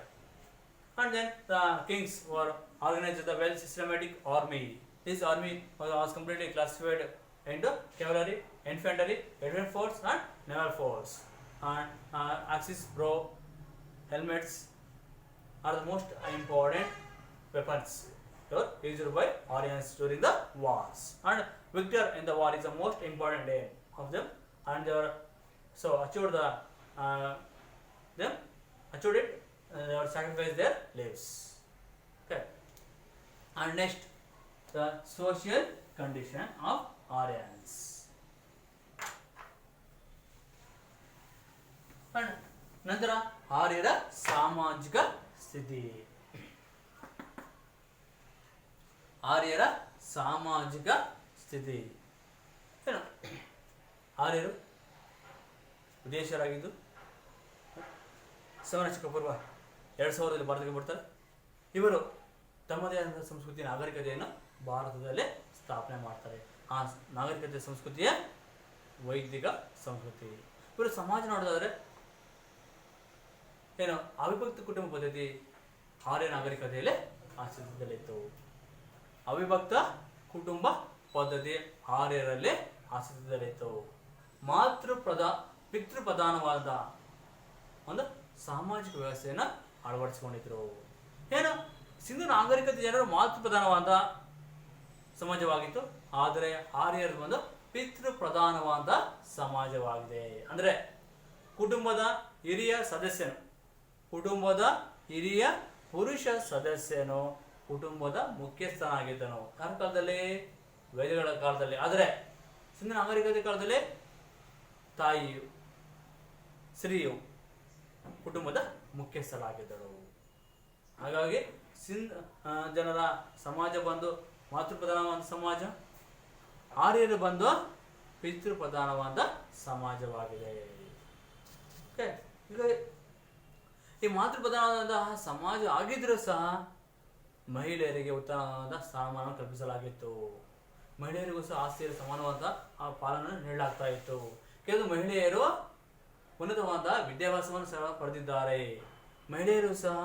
And then the kings were organized with a well systematic army. This army was completely classified into cavalry, infantry, elephant force, and naval force. And axes, bow, helmets are the most important weapons used by Aryans during the wars. And victor in the war is the most important aim of them, and they were so achieved they were sacrificed their lives. Okay. And next, the social condition of Aryans. And ನಂತರ ಆರ್ಯರ ಸಾಮಾಜಿಕ ಸ್ಥಿತಿ. ಆರ್ಯರ ಸಾಮಾಜಿಕ ಸ್ಥಿತಿ ಏನು? ಆರ್ಯರು ವಿದೇಶಿಯರಾಗಿದ್ದು ಸವರ್ಣ ಪೂರ್ವ 2000 ಭಾರತಕ್ಕೆ ಬರ್ತಾರೆ. ಇವರು ತಮ್ಮದೇ ಆದ ಸಂಸ್ಕೃತಿ ನಾಗರಿಕತೆಯನ್ನು ಭಾರತದಲ್ಲೇ ಸ್ಥಾಪನೆ ಮಾಡ್ತಾರೆ. ಆ ನಾಗರಿಕತೆ ಸಂಸ್ಕೃತಿಯ ವೈದಿಕ ಸಂಸ್ಕೃತಿ. ಇವರು ಸಮಾಜ ನೋಡೋದಾದ್ರೆ ಏನು ಅವಿಭಕ್ತ ಕುಟುಂಬ ಪದ್ಧತಿ ಆರ್ಯ ನಾಗರಿಕತೆಯಲ್ಲಿ ಅಸ್ತಿತ್ವದಲ್ಲಿತ್ತು. ಅವಿಭಕ್ತ ಕುಟುಂಬ ಪದ್ಧತಿ ಆರ್ಯರಲ್ಲಿ ಅಸ್ತಿತ್ವದಲ್ಲಿತ್ತು. ಪಿತೃಪ್ರಧಾನವಾದ ಒಂದು ಸಾಮಾಜಿಕ ವ್ಯವಸ್ಥೆಯನ್ನು ಅಳವಡಿಸಿಕೊಂಡಿದ್ರು. ಏನು ಸಿಂಧು ನಾಗರಿಕತೆ ಜನರು ಮಾತೃಪ್ರಧಾನವಾದ ಸಮಾಜವಾಗಿತ್ತು, ಆದರೆ ಆರ್ಯರು ಒಂದು ಪಿತೃಪ್ರಧಾನವಾದ ಸಮಾಜವಾಗಿದೆ. ಅಂದರೆ ಕುಟುಂಬದ ಹಿರಿಯ ಪುರುಷ ಸದಸ್ಯನು ಕುಟುಂಬದ ಮುಖ್ಯಸ್ಥನಾಗಿದ್ದನು. ಯಾರ ಕಾಲದಲ್ಲಿ? ವೇದಗಳ ಕಾಲದಲ್ಲಿ. ಆದರೆ ಸಿಂಧು ನಾಗರಿಕತೆ ಕಾಲದಲ್ಲಿ ತಾಯಿಯು, ಸ್ತ್ರೀಯು ಕುಟುಂಬದ ಮುಖ್ಯಸ್ಥರಾಗಿದ್ದಳು. ಹಾಗಾಗಿ ಜನರ ಸಮಾಜ ಬಂದು ಮಾತೃಪ್ರಧಾನವಾದ ಸಮಾಜ, ಆರ್ಯರು ಬಂದು ಪಿತೃಪ್ರಧಾನವಾದ ಸಮಾಜವಾಗಿದೆ. ಈಗ ಈ ಮಾತೃಪ್ರಧಾನವಾದ ಸಮಾಜ ಆಗಿದ್ರೂ ಸಹ ಮಹಿಳೆಯರಿಗೆ ಉತ್ತಮವಾದ ಸ್ಥಾನಮಾನ ಕಲ್ಪಿಸಲಾಗಿತ್ತು. ಮಹಿಳೆಯರಿಗೂ ಸಹ ಆಸ್ತಿಯಲ್ಲಿ ಸಮಾನವಾದ ಆ ಪಾಲನೆ ನೀಡಲಾಗ್ತಾ ಇತ್ತು. ಕೆಲವು ಮಹಿಳೆಯರು ಉನ್ನತವಾದ ವಿದ್ಯಾಭ್ಯಾಸವನ್ನು ಸಹ ಪಡೆದಿದ್ದಾರೆ. ಮಹಿಳೆಯರು ಸಹ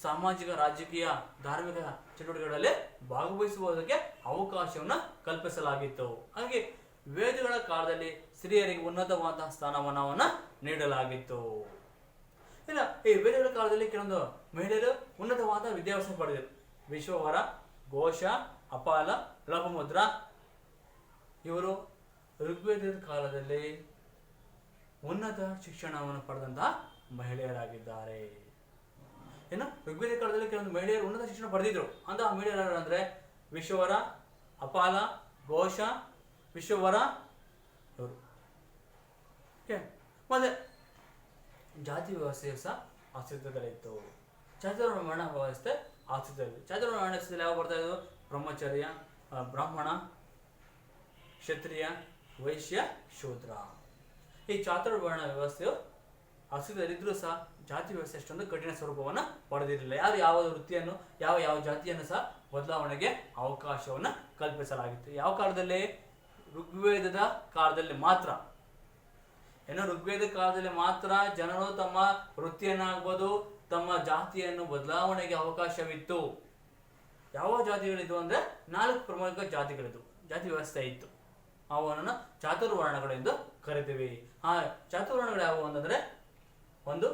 ಸಾಮಾಜಿಕ, ರಾಜಕೀಯ, ಧಾರ್ಮಿಕ ಚಟುವಟಿಕೆಗಳಲ್ಲಿ ಭಾಗವಹಿಸುವುದಕ್ಕೆ ಅವಕಾಶವನ್ನು ಕಲ್ಪಿಸಲಾಗಿತ್ತು. ಹಾಗೆ ವೇದಗಳ ಕಾಲದಲ್ಲಿ ಸ್ತ್ರೀಯರಿಗೆ ಉನ್ನತವಾದ ಸ್ಥಾನಮಾನವನ್ನು ನೀಡಲಾಗಿತ್ತು. ಇಲ್ಲ, ಈ ವೇದಗಳ ಕಾಲದಲ್ಲಿ ಕೆಲವೊಂದು ಮಹಿಳೆಯರು ಉನ್ನತವಾದ ವಿದ್ಯಾಭ್ಯಾಸ ಪಡೆದರು. ವಿಶ್ವವರ, ಘೋಷ, ಅಪಾಲ, ಲೋಪಮುದ್ರ ಇವರು ಋಗ್ವೇದದ ಕಾಲದಲ್ಲಿ ಉನ್ನತ ಶಿಕ್ಷಣವನ್ನು ಪಡೆದಂತಹ ಮಹಿಳೆಯರಾಗಿದ್ದಾರೆ. ಏನು ಋಗ್ವೇದ ಕಾಲದಲ್ಲಿ ಕೆಲವೊಂದು ಮಹಿಳೆಯರು ಉನ್ನತ ಶಿಕ್ಷಣ ಪಡೆದಿದ್ರು. ಅಂತಹ ಮಹಿಳೆಯರು ಅಂದರೆ ವಿಶ್ವವರ, ಅಪಾಲ, ಘೋಷ, ವಿಶ್ವವರ ಇವರು. ಮತ್ತೆ ಜಾತಿ ವ್ಯವಸ್ಥೆಯು ಸಹ ಅಸ್ತಿತ್ವದಲ್ಲಿತ್ತು. ಚಾತುರ್ವರ್ಣ ವ್ಯವಸ್ಥೆ ಅಸ್ತಿತ್ವದಲ್ಲಿ. ಚಾತುರ್ವರ್ಣ ವ್ಯವಸ್ಥೆಯಲ್ಲಿ ಯಾವ ಬರ್ತಾ ಇದ್ದು? ಬ್ರಹ್ಮಚರ್ಯ, ಬ್ರಾಹ್ಮಣ, ಕ್ಷತ್ರಿಯ, ವೈಶ್ಯ, ಶೂದ್ರ. ಈ ಚಾತುರ್ವರ್ಣ ವ್ಯವಸ್ಥೆಯು ಅಸ್ತಿತ್ವದಲ್ಲಿದ್ದರೂ ಸಹ ಜಾತಿ ವ್ಯವಸ್ಥೆ ಅಷ್ಟೊಂದು ಕಠಿಣ ಸ್ವರೂಪವನ್ನು ಪಡೆದಿರಲಿಲ್ಲ. ಯಾರು ಯಾವ ವೃತ್ತಿಯನ್ನು ಯಾವ ಜಾತಿಯನ್ನು ಸಹ ಬದಲಾವಣೆಗೆ ಅವಕಾಶವನ್ನು ಕಲ್ಪಿಸಲಾಗಿತ್ತು. ಯಾವ ಕಾಲದಲ್ಲಿ? ಋಗ್ವೇದದ ಕಾಲದಲ್ಲಿ ಮಾತ್ರ. ಏನು, ಋಗ್ವೇದ ಕಾಲದಲ್ಲಿ ಮಾತ್ರ ಜನರು ತಮ್ಮ ವೃತ್ತಿಯನ್ನಾಗ್ಬೋದು, ತಮ್ಮ ಜಾತಿಯನ್ನು ಬದಲಾವಣೆಗೆ ಅವಕಾಶವಿತ್ತು. ಯಾವ ಜಾತಿಗಳಿದ್ವು ಅಂದರೆ 4 ಪ್ರಮುಖ ಜಾತಿಗಳಿದ್ವು, ಜಾತಿ ವ್ಯವಸ್ಥೆ ಇತ್ತು. ಅವನ್ನು ಚಾತುರ್ವರ್ಣಗಳು ಎಂದು ಕರಿತೀವಿ. ಆ ಚಾತುರ್ವರ್ಣಗಳು ಯಾವುವು ಅಂತಂದರೆ, ಒಂದು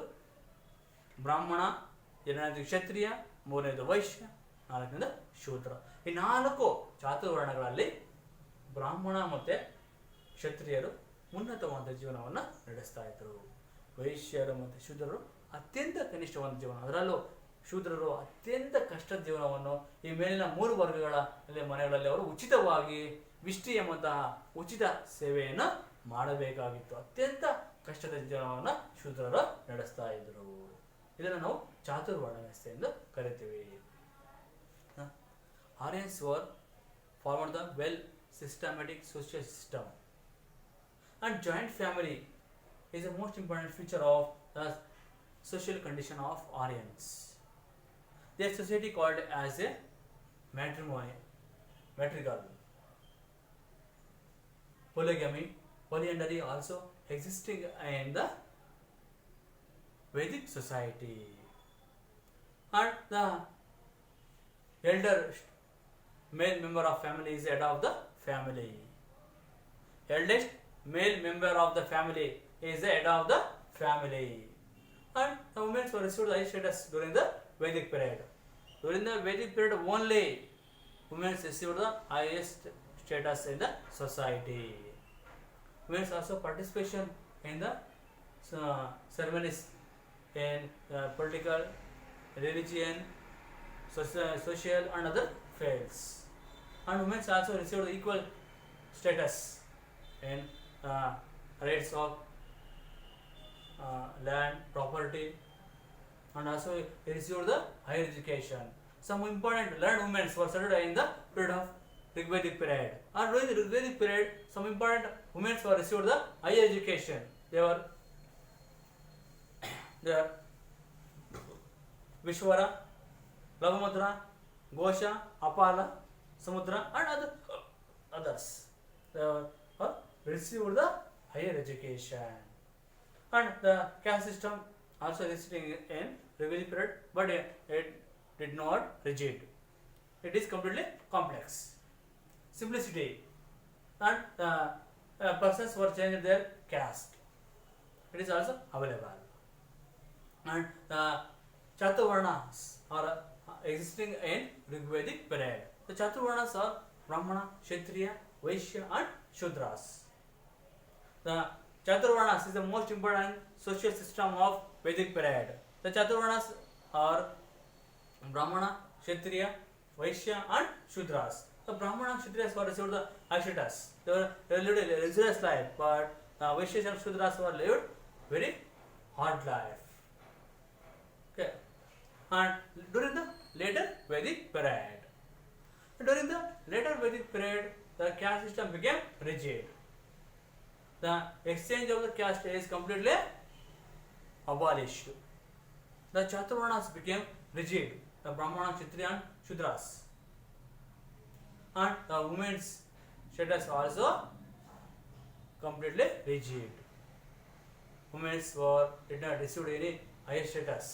ಬ್ರಾಹ್ಮಣ, ಎರಡನೇದು ಕ್ಷತ್ರಿಯ, ಮೂರನೇದು ವೈಶ್ಯ, ನಾಲ್ಕನೇದು ಶೂದ್ರ. ಈ 4 ಚಾತುರ್ವರ್ಣಗಳಲ್ಲಿ ಬ್ರಾಹ್ಮಣ ಮತ್ತು ಕ್ಷತ್ರಿಯರು ಉನ್ನತವಾದ ಜೀವನವನ್ನು ನಡೆಸ್ತಾ ಇದ್ದರು. ವೈಶ್ಯರು ಮತ್ತು ಶೂದ್ರರು ಅತ್ಯಂತ ಕನಿಷ್ಠವಾದ ಜೀವನ, ಅದರಲ್ಲೂ ಶೂದ್ರರು ಅತ್ಯಂತ ಕಷ್ಟದ ಜೀವನವನ್ನು, ಈ ಮೇಲಿನ 3 ವರ್ಗಗಳ ಮನೆಗಳಲ್ಲಿ ಅವರು ಉಚಿತವಾಗಿ ವಿಷ್ಟಿ ಎಂಬಂತಹ ಉಚಿತ ಸೇವೆಯನ್ನು ಮಾಡಬೇಕಾಗಿತ್ತು. ಅತ್ಯಂತ ಕಷ್ಟದ ಜೀವನವನ್ನು ಶೂದ್ರರು ನಡೆಸ್ತಾ ಇದ್ದರು. ಇದನ್ನು ನಾವು ಚಾತುರ್ವರ್ಣ ವ್ಯವಸ್ಥೆ ಎಂದು ಕರಿತೀವಿ. Aryans were formed the well systematic social system, and joint family is the most important feature of the social condition of Aryans. Their society called as a matriarchal. Polygamy, polyandry also existing in the Vedic society, and the elder male member of family is the head of the family. Eldest male member of the family is the head of the family. And the women were received the high status during the Vedic period. During the Vedic period only, women received the highest status in the society. Women's also participation in the ceremonies in political, religion, social and other fields. And women also received equal status in rights of land, property, and also received the higher education. Some important learned women were settled in the period of Rigvedic period. And during the Rigvedic period, some important women were received the higher education. They were Vishwara, Lavamudra, Gosha, Apala, Samudra, and others. They received the higher education. And the caste system also existing in Rigvedic period, but it did not rigid. It is completely complex. Simplicity, and persons were changed their caste. It is also available. And Chaturvarnas are existing in Rigvedic period. The Chaturvarnas are Brahmana, Kshatriya, Vaishya, and Shudras. The Chaturvarnas is the most important social system of Vedic period. The Chaturvarnas are Brahmana, Kshatriya, Vaishya, and Shudras. The Brahmana and Kshatriyas were received the Ashitas. They lived a luxurious life, but Vaishyas and Shudras were lived very hard life. Okay. And during the later Vedic period, the caste system became rigid. The exchange of the caste is completely abolished. The Chaturvarnas became rigid. The Brahmana, Kshatriya, and Shudras. And the women's status also completely rigid. Women did not receive any higher status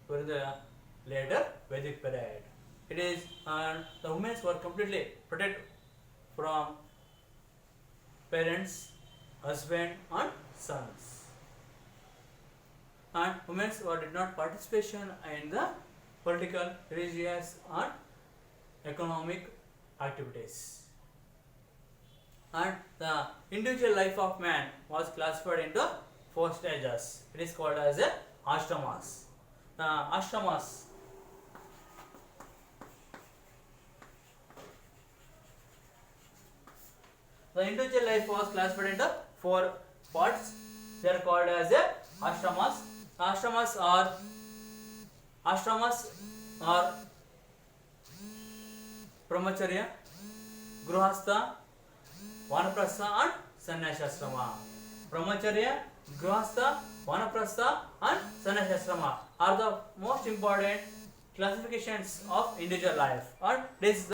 during the later Vedic period. It is, and the women were completely protected from parents, husband, and sons. And women did not participation in the political, religious, and economic activities. And the individual life of man was classified into 4 stages. It is called as a ashramas. Ashramas. The individual life was classified into 4 parts. They are called as a ashramas. Ashramas are Brahmacharya, Grihastha, Vanaprastha, and Sannyasashrama. Brahmacharya, Grihastha, Vanaprastha, and Sannyasashrama are the most important classifications of individual life or this